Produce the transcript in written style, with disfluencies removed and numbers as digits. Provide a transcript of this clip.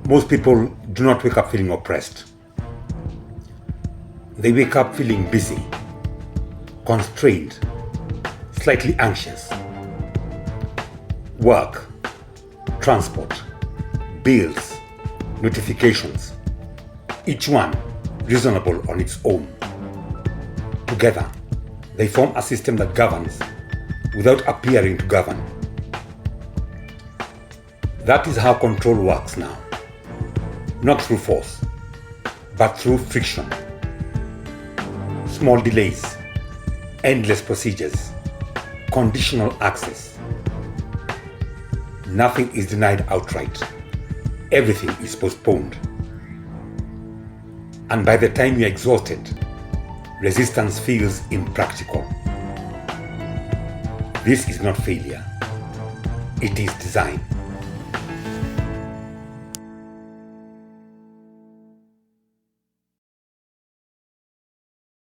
Most people do not wake up feeling oppressed. They wake up feeling busy, constrained, slightly anxious. Work, transport, bills, notifications, each one reasonable on its own. Together, they form a system that governs without appearing to govern. That is how control works now. Not through force, but through friction. Small delays, endless procedures, conditional access. Nothing is denied outright. Everything is postponed. And by the time you're exhausted, resistance feels impractical. This is not failure. It is design.